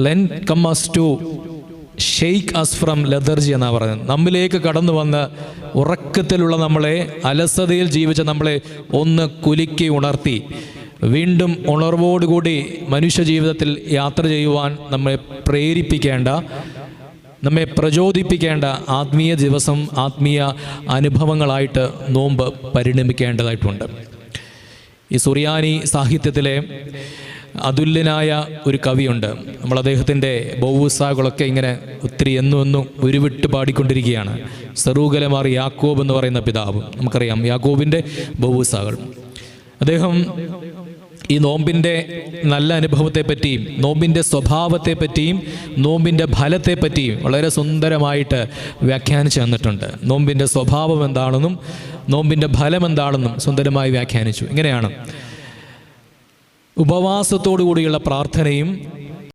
Len come us to shake us from lethargy എന്നാണ് പറയുന്നത്. നമ്മിലേക്ക് കടന്നു വന്ന് ഉറക്കത്തിലുള്ള നമ്മളെ, അലസതയിൽ ജീവിച്ച നമ്മളെ ഒന്ന് കുലുക്കി ഉണർത്തി വീണ്ടും ഉണർവോടുകൂടി മനുഷ്യ ജീവിതത്തിൽ യാത്ര ചെയ്യുവാൻ നമ്മെ പ്രേരിപ്പിക്കേണ്ട, നമ്മെ പ്രചോദിപ്പിക്കേണ്ട ആത്മീയ ദിവസം, ആത്മീയ അനുഭവങ്ങളായിട്ട് നോമ്പ് പരിണമിക്കേണ്ടതായിട്ടുണ്ട്. ഈ സുറിയാനി സാഹിത്യത്തിലെ അതുല്യനായ ഒരു കവിയുണ്ട്. നമ്മൾ അദ്ദേഹത്തിൻ്റെ ബൗസാകളൊക്കെ ഇങ്ങനെ ഒത്തിരി എന്നും ഉരുവിട്ട് പാടിക്കൊണ്ടിരിക്കുകയാണ്. സെറൂഗലമാർ യാക്കോബ് എന്ന് പറയുന്ന പിതാവ്, നമുക്കറിയാം യാക്കോബിൻ്റെ ബൗസാകൾ. അദ്ദേഹം ഈ നോമ്പിൻ്റെ നല്ല അനുഭവത്തെപ്പറ്റിയും നോമ്പിൻ്റെ സ്വഭാവത്തെപ്പറ്റിയും നോമ്പിൻ്റെ ഫലത്തെപ്പറ്റിയും വളരെ സുന്ദരമായിട്ട് വ്യാഖ്യാനിച്ചു തന്നിട്ടുണ്ട്. നോമ്പിൻ്റെ സ്വഭാവം എന്താണെന്നും നോമ്പിൻ്റെ ഫലം എന്താണെന്നും സുന്ദരമായി വ്യാഖ്യാനിച്ചു. ഇങ്ങനെയാണ്: ഉപവാസത്തോടു കൂടിയുള്ള പ്രാർത്ഥനയും